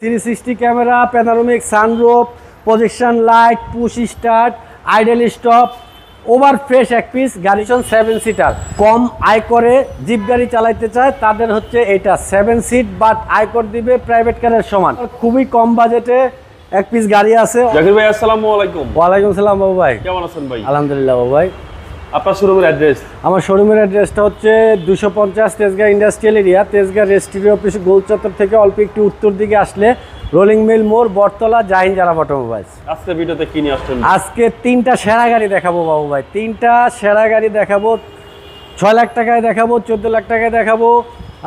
360 camera, panoramic sunroof, projection light, push start, idle stop, over fresh এক piece গাড়ি 7 seater. কম আয় করে zip গাড়ি চালাইতে চায় তাদের হচ্ছে এটা 7 সিট, বাট আয়কর দিবে প্রাইভেট কারের সমান। খুবই কম বাজেটে এক পিস গাড়ি আছে। জাকির ভাই আসসালামু আলাইকুম। ওয়ালাইকুম আসসালাম বাবু ভাই, কেমন আছেন ভাই? আলহামদুলিল্লাহ বাবু ভাই। আপনার শোরুমের অ্যাড্রেস? আমার শোরুমের অ্যাড্রেসটা হচ্ছে 250 Tejgaon industrial area, Tejgaon registry office গোল চত্বর থেকে অল্প একটু উত্তর দিকে আসলে রোলিং মিল মোড়, বটতলা, জাহিন জারাফ অটোমোবাইলস। আজকে ভিডিওতে কি নিয়ে আসছেন? আজকে 3টা সেরা গাড়ি দেখাবো বাবু ভাই, 3টা সেরা গাড়ি দেখাবো। 6 লাখ টাকায় দেখাবো, 14 লাখ টাকায় দেখাবো,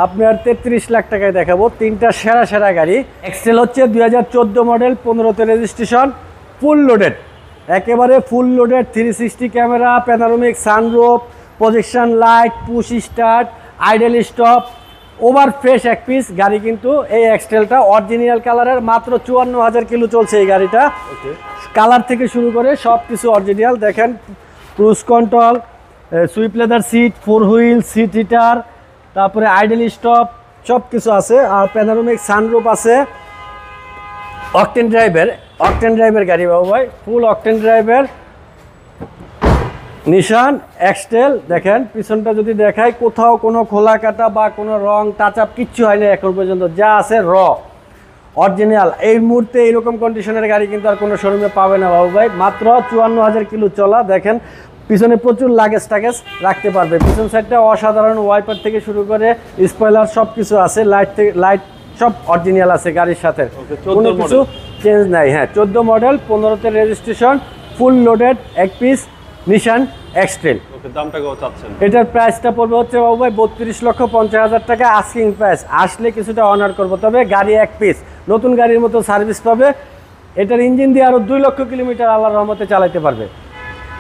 আপনার 33 লাখ টাকায় দেখাবো। 3টা সেরা সেরা গাড়ি। এক্সেল হচ্ছে 2014 মডেল, 15তে রেজিস্ট্রেশন, ফুল লোডেড, একেবারে full loaded. 360 camera, panoramic sunroof, projection light, push start, idle stop, over fresh এক পিস গাড়ি। কিন্তু এই এক্সটেলটা অরিজিনাল কালারের, মাত্র 54,000 কিলো চলছে এই গাড়িটা। কালার থেকে শুরু করে সব কিছু অরিজিনাল। দেখেন ক্রুজ কন্ট্রোল, সুইপ leather seat, 4 wheel, seat heater, তারপরে আইডল স্টপ, সব কিছু আছে। আর প্যানোরামিক সানরুফ আছে। অকটেন ড্রাইভের গাড়ি বাবু ভাই, ফুল অকটেন ড্রাইভের নিশান এক্সটেল। দেখেন পিছনটা যদি দেখায়, কোথাও কোনো খোলা কাটা বা কোনো রং টাচ আপ কিচ্ছু হয়নি এখন পর্যন্ত, যা আছে র অরিজিনাল। এই মুহূর্তে এইরকম কন্ডিশনের গাড়ি কিন্তু আর কোনো শোরুমে পাবে না বাবু ভাই। মাত্র 54,000 কিলো চলা। দেখেন পিছনে প্রচুর লাগেজ টাগেজ রাখতে পারবে। পিছন সাইডটা অসাধারণ, ওয়াইপার থেকে শুরু করে স্পয়লার সব কিছু আছে, লাইট সব অরিজিনাল আছে গাড়ির সাথে, কোনো কিছু চেঞ্জ নাই। হ্যাঁ 14 মডেল, 15তে রেজিস্ট্রেশন, ফুল লোডেড এক পিস নিশান এক্সটেল। দামটা কত চাচ্ছেন? এটার প্রাইসটা পড়বে হচ্ছে বাবু ভাই 32,50,000 টাকা আস্কিং প্রাইস। আসলে কিছুটা অনার করবো, তবে গাড়ি এক পিস নতুন গাড়ির মতো সার্ভিস পাবে। এটার ইঞ্জিন দিয়ে আরও 2 লক্ষ কিলোমিটার আল্লাহর রহমতে চালাতে পারবে।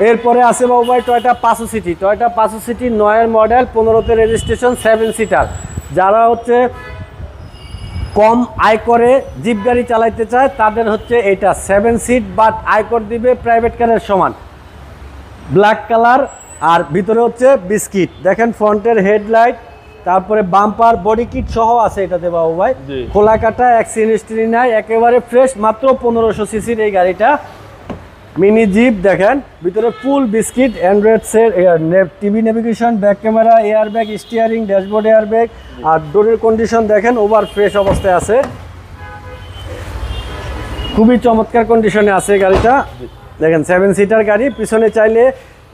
এরপরে আছে বাবু ভাই টয়োটা পাঁচো সিটি 9 মডেল, 15তে রেজিস্ট্রেশন, 7 সিটার। যারা হচ্ছে কম আয় করে জিপ গাড়ি চালাইতে চায় তাদের হচ্ছে এটা 7 সিট, বাট আয়কর দিবে প্রাইভেট কারের সমান। ব্ল্যাক কালার, আর ভিতরে হচ্ছে বিস্কিট। দেখেন ফ্রন্টের হেডলাইট, তারপরে বাম্পার, বডি কিট সহ আছে এটাতে বাবু ভাই। খোলা কাটা, অ্যাক্সিডেন্ট হিস্ট্রি নাই, একেবারে ফ্রেশ। মাত্র 1500 সিসির এই গাড়িটা, মিনি জিপ। দেখেন ভিতরে full biscuit, android set, TV navigation, back camera, air bag, steering, dashboard air bag. আর ডোরের কন্ডিশন দেখেন ওভার ফ্রেশ অবস্থায় আছে, খুবই চমৎকার কন্ডিশনে আছে গাড়িটা। দেখেন 7 সিটার গাড়ি, পিছনে চাইলে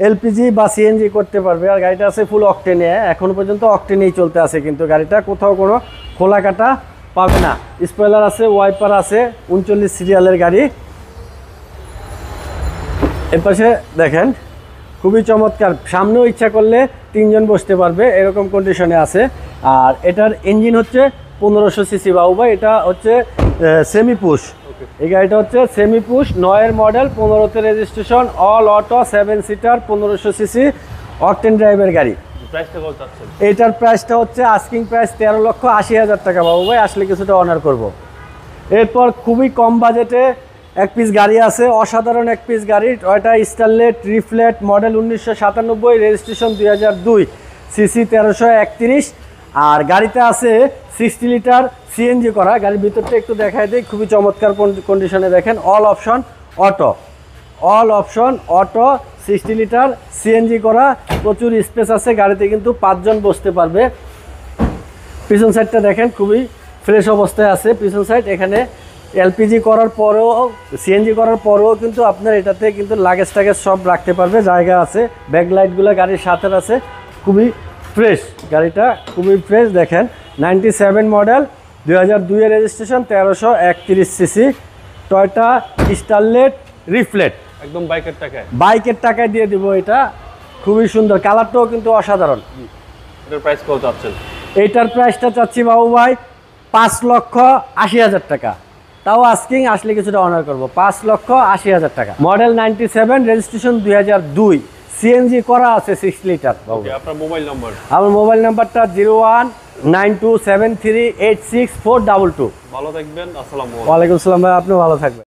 এলপিজি বা সিএনজি করতে পারবে। আর গাড়িটা আছে ফুল অকটেনে, এখনো পর্যন্ত অকটেনেই চলতে আছে কিন্তু গাড়িটা, কোথাও কোনো খোলা কাটা পাবে না। স্পয়লার আছে, ওয়াইপার আছে, 39 সিরিয়ালের গাড়ি। এর পাশে দেখেন খুবই চমৎকার, সামনেও ইচ্ছা করলে 3 জন বসতে পারবে এরকম কন্ডিশনে আছে। আর এটার ইঞ্জিন হচ্ছে 1500 সিসি বাবু ভাই। এটা হচ্ছে সেমি পুশ, এই গাড়িটা হচ্ছে সেমি পুশ, 9 মডেল, 15তে registration, all auto, 7 seater, 1500 CC, octane ড্রাইভের গাড়ি। এইটার প্রাইসটা হচ্ছে আস্কিং প্রাইস 13,80,000 টাকা বাবু ভাই, আসলে কিছুটা অনার করব। এরপর খুবই কম বাজেটে এক পিস গাড়ি আছে, অসাধারণ এক পিস গাড়ি, Toyota Starlet রিফ্লেট, model 1997, registration 2002, CC 1331। আর গাড়িতে আছে 60 লিটার সিএনজি করা। গাড়ির ভিতরটা একটু দেখায় দিই, খুবই চমৎকার কন্ডিশনে। দেখেন all option auto, 60 litre CNG করা, প্রচুর স্পেস আছে গাড়িতে, কিন্তু 5 জন বসতে পারবে। পিছন সাইডটা দেখেন খুবই ফ্রেশ অবস্থায় আছে পিছন সাইড। এখানে এলপিজি করার পরেও, সিএনজি করার পরেও কিন্তু আপনার এটাতে কিন্তু লাগেজ টাগেজ সব রাখতে পারবে, জায়গা আছে। ব্যাক লাইটগুলো গাড়ির সাথে আছে, খুবই ফ্রেশ গাড়িটা, খুবই ফ্রেশ। দেখেন 97 model, 2002 registration, 1331 CC, Toyota Starlet রিফ্লেট, একদম বাইকের টাকায় দিয়ে দিব। এটা খুবই সুন্দর, কালারটাও কিন্তু অসাধারণ। এটার প্রাইস কত চাচ্ছেন? এইটার প্রাইসটা চাচ্ছি বাবু ভাই 5,80,000 টাকা, তাও আস্কিং, আসলে কিছুটা অনার করবো। 5,80,000 টাকা। মডেল 97, রেজিস্ট্রেশন 2002, সিএনজি করা আছে 6 লিটার। আপনার মোবাইল নাম্বার? আমার মোবাইল নাম্বারটা 019273864222। ভালো থাকবেন, আসসালামু আলাইকুম। ওয়ালাইকুম আসসালাম ভাই, আপনিও ভালো থাকবেন।